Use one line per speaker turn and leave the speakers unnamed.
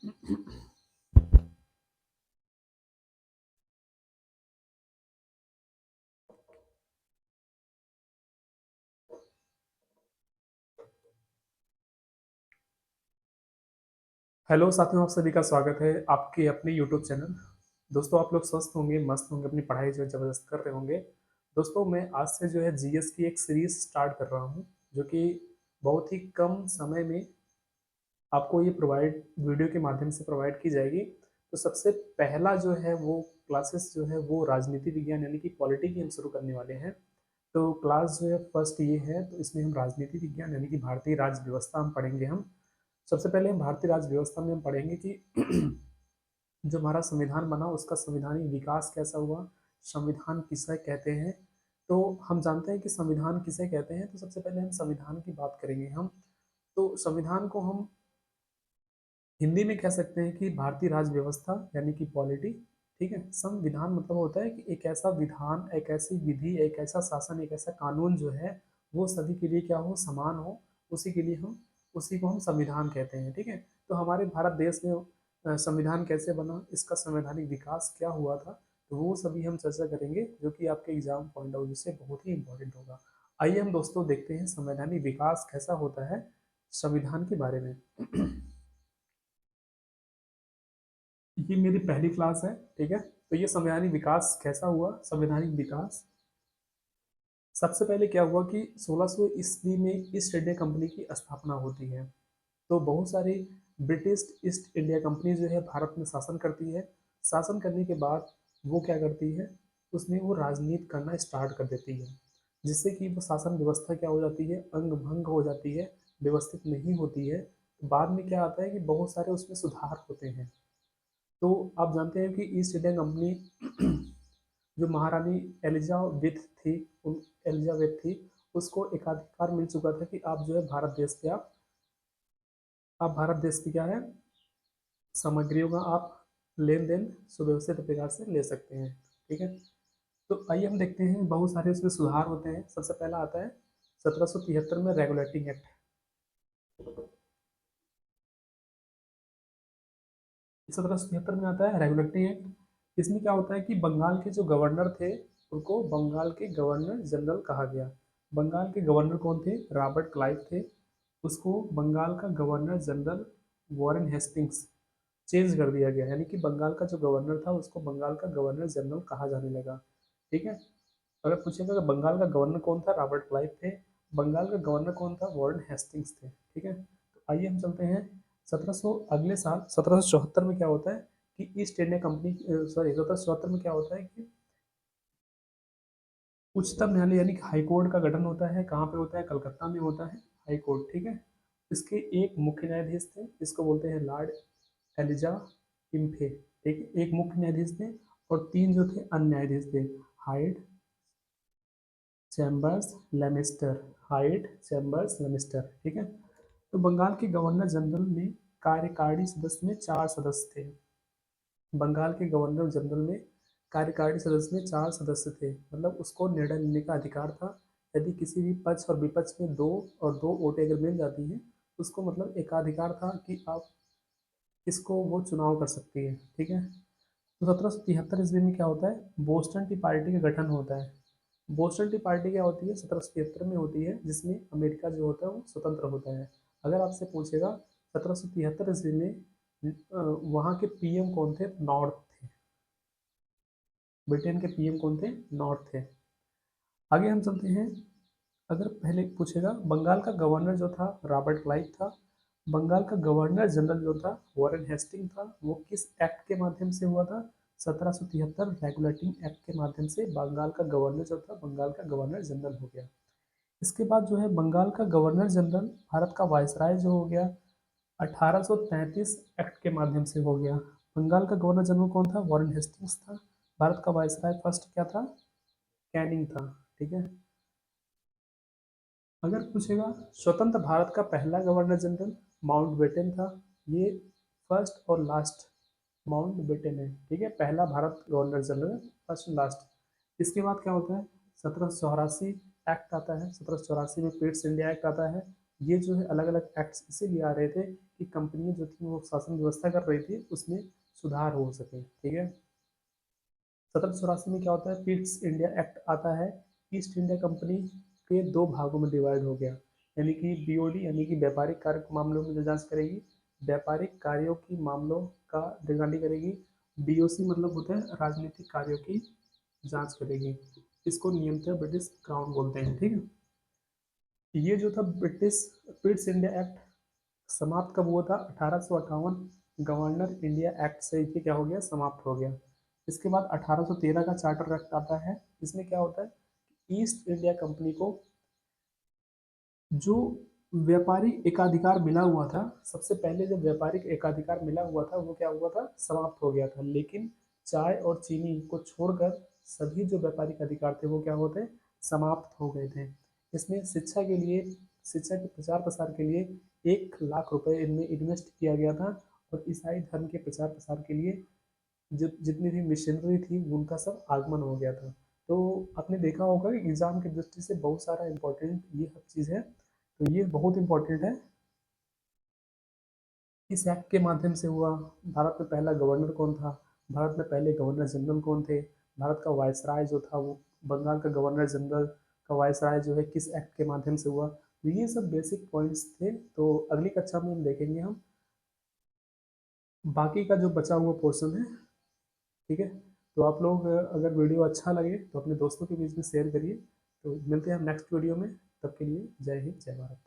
Hello साथियों, आप सभी का स्वागत है आपके अपने यूट्यूब चैनल। दोस्तों, आप लोग स्वस्थ होंगे, मस्त होंगे, अपनी पढ़ाई जो है ज़बरदस्त कर रहे होंगे। दोस्तों, मैं आज से जो है जीएस की एक सीरीज स्टार्ट कर रहा हूँ, जो कि बहुत ही कम समय में आपको ये प्रोवाइड वीडियो के माध्यम से प्रोवाइड की जाएगी। तो सबसे पहला जो है वो क्लासेस जो है वो राजनीति विज्ञान यानी कि पॉलिटी की हम शुरू करने वाले हैं। तो क्लास जो है फर्स्ट ये है, तो इसमें हम राजनीति विज्ञान यानी कि भारतीय राज्य व्यवस्था हम पढ़ेंगे। हम सबसे पहले हम भारतीय राज्य व्यवस्था में हम पढ़ेंगे कि जो हमारा संविधान बना उसका संवैधानिक विकास कैसा हुआ, संविधान किसे कहते हैं। तो हम जानते हैं कि संविधान किसे कहते हैं, तो सबसे पहले हम संविधान की बात करेंगे। हम तो संविधान को हम हिंदी में कह सकते हैं कि भारतीय राज्य व्यवस्था यानी कि पॉलिटी। ठीक है, संविधान मतलब होता है कि एक ऐसा विधान, एक ऐसी विधि, एक ऐसा शासन, एक ऐसा कानून जो है वो सभी के लिए क्या हो, समान हो। उसी के लिए हम उसी को हम संविधान कहते हैं। ठीक है, तो हमारे भारत देश में संविधान कैसे बना, इसका संवैधानिक विकास क्या हुआ था, तो वो सभी हम चर्चा करेंगे, जो कि आपके एग्जाम पॉइंट ऑफ व्यू से बहुत ही इंपॉर्टेंट होगा। आइए हम दोस्तों देखते हैं संवैधानिक विकास कैसा होता है संविधान के बारे में। ये मेरी पहली क्लास है। ठीक है, तो ये संवैधानिक विकास कैसा हुआ, संवैधानिक विकास सबसे पहले क्या हुआ कि 1600 ईस्वी में ईस्ट इंडिया कंपनी की स्थापना होती है। तो बहुत सारी ब्रिटिश ईस्ट इंडिया कंपनी जो है भारत में शासन करती है। शासन करने के बाद वो क्या करती है, उसमें वो राजनीति करना स्टार्ट कर देती है, जिससे कि वो शासन व्यवस्था क्या हो जाती है, अंग भंग हो जाती है, व्यवस्थित नहीं होती है। बाद में क्या आता है कि बहुत सारे उसमें सुधार होते हैं। तो आप जानते हैं कि ईस्ट इंडिया कंपनी जो महारानी एलिजाबेथ थी, उन एलिजाबेथ थी, उसको एकाधिकार मिल चुका था कि आप जो है भारत देश के आप भारत देश की क्या है, सामग्रियों का आप लेन देन सुव्यवस्थित प्रकार से ले सकते हैं। ठीक है, तो आइए हम देखते हैं, बहुत सारे उसमें सुधार होते हैं। सबसे पहला आता है 1773 में रेगुलेटिंग एक्ट। 1773 में आता है रेगुलेटिंग एक्ट। इसमें क्या होता है कि बंगाल के जो गवर्नर थे उनको बंगाल के गवर्नर जनरल कहा गया। बंगाल के गवर्नर कौन थे, रॉबर्ट क्लाइव थे। उसको बंगाल का governor general Warren Hastings change कर दिया गया, यानी कि बंगाल का जो गवर्नर था उसको बंगाल का गवर्नर जनरल कहा जाने लगा। ठीक है, अगर पूछेगा कि बंगाल का गवर्नर कौन था, रॉबर्ट क्लाइव थे। बंगाल का गवर्नर कौन था, वॉरेन हेस्टिंग्स थे। ठीक है, तो आइए हम चलते हैं 1700 अगले साल 1774 में क्या होता है कि ईस्ट इंडिया कंपनी, सॉरी 1774 में क्या होता है कि उच्चतम न्यायालय यानी कि हाई कोर्ट का गठन होता है। कहाँ पे होता है, कलकत्ता में होता है हाई कोर्ट। ठीक है, इसके एक मुख्य न्यायाधीश थे, इसको बोलते हैं लॉर्ड एलिजा इम्फे। ठीक है, एक मुख्य न्यायाधीश थे और तीन जो थे अन्य न्यायाधीश थे, Hyde, Chambers, Lemaistre. Hyde, Chambers, Lemaistre. ठीक है, तो बंगाल के गवर्नर जनरल में कार्यकारी सदस्य में चार सदस्य थे। बंगाल के गवर्नर जनरल में कार्यकारी सदस्य में चार सदस्य थे, मतलब उसको निर्णय लेने का अधिकार था। यदि किसी भी पक्ष और विपक्ष में दो और दो वोटें अगर मिल जाती हैं, उसको मतलब एकाधिकार था कि आप इसको वो चुनाव कर सकती है। ठीक है, तो 1773 ईस्वी में क्या होता है, बोस्टन टी पार्टी का गठन होता है। बोस्टन टी पार्टी क्या होती है, 1773 में होती है, जिसमें अमेरिका जो होता है वो स्वतंत्र होता है। अगर आपसे पूछेगा 1773 ईस्वी में वहाँ के पीएम कौन थे, नॉर्थ थे। ब्रिटेन के पीएम कौन थे, नॉर्थ थे। आगे हम चलते हैं, अगर पहले पूछेगा बंगाल का गवर्नर जो था रॉबर्ट क्लाइव था। बंगाल का गवर्नर जनरल जो था वॉरेन हेस्टिंग था। वो किस एक्ट के माध्यम से हुआ था, 1773 रेगुलेटिंग एक्ट के माध्यम से बंगाल का गवर्नर जो था बंगाल का गवर्नर जनरल हो गया। इसके बाद जो है बंगाल का गवर्नर जनरल भारत का वायसराय जो हो गया 1833 एक्ट के माध्यम से हो गया। बंगाल का गवर्नर जनरल कौन था, वॉरेन हेस्टिंग्स था। भारत का वायसराय फर्स्ट क्या था, कैनिंग था। ठीक है, अगर पूछेगा स्वतंत्र भारत का पहला गवर्नर जनरल माउंटबेटन था। ये फर्स्ट और लास्ट माउंटबेटन है। ठीक है, पहला Bharat governor general, first last. इसके बाद क्या होता है, 1784 एक्ट आता है। 1784 में पिट्स इंडिया एक्ट आता है। ये जो है अलग अलग एक्ट्स इसीलिए आ रहे थे कि कंपनियां जो थी वो शासन व्यवस्था कर रही थी उसमें सुधार हो सके, ठीक है। 1784 में क्या होता है, ईस्ट इंडिया एक्ट आता है। ईस्ट इंडिया कंपनी के दो भागों में डिवाइड हो गया, यानी कि बीओडी यानी कि व्यापारिक कार्य मामलों में जो जांच करेगी, व्यापारिक कार्यों की मामलों का निगरानी करेगी। बीओसी मतलब होता है राजनीतिक कार्यों की जांच करेगी। इसको नियंत्रण ब्रिटिश क्राउन बोलते हैं, ठीक है। ये जो था ब्रिटिश ईस्ट इंडिया एक्ट समाप्त कब हुआ था, 1858 गवर्नर इंडिया एक्ट से ये क्या हो गया, समाप्त हो गया। इसके बाद 1813 का चार्टर एक्ट आता है। इसमें क्या होता है, ईस्ट इंडिया कंपनी को जो व्यापारिक एकाधिकार मिला हुआ था, सबसे पहले जब व्यापारिक एकाधिकार मिला हुआ था वो क्या हुआ था, समाप्त हो गया था। लेकिन चाय और चीनी को छोड़कर सभी जो व्यापारिक अधिकार थे वो क्या होते, समाप्त हो गए थे। इसमें शिक्षा के लिए, शिक्षा के प्रचार प्रसार के लिए 1 लाख रुपए इनमें इन्वेस्ट किया गया था। और ईसाई धर्म के प्रचार प्रसार के लिए जो जितनी भी मिशनरी थी उनका सब आगमन हो गया था। तो आपने देखा होगा कि एग्जाम की दृष्टि से बहुत सारा इम्पोर्टेंट ये सब चीज़ है। तो ये बहुत इम्पोर्टेंट है। इस एक्ट के माध्यम से हुआ, भारत में पहला गवर्नर कौन था, भारत में पहले गवर्नर जनरल कौन थे, भारत का वायसराय जो था वो, बंगाल का गवर्नर जनरल का वायसराय जो है किस एक्ट के माध्यम से हुआ। तो ये सब बेसिक पॉइंट्स थे। तो अगली कक्षा में हम देखेंगे हम बाकी का जो बचा हुआ पोर्शन है, ठीक है। तो आप लोग अगर वीडियो अच्छा लगे तो अपने दोस्तों के बीच में शेयर करिए। तो मिलते हैं हम नेक्स्ट वीडियो में, तब के लिए जय हिंद जय भारत।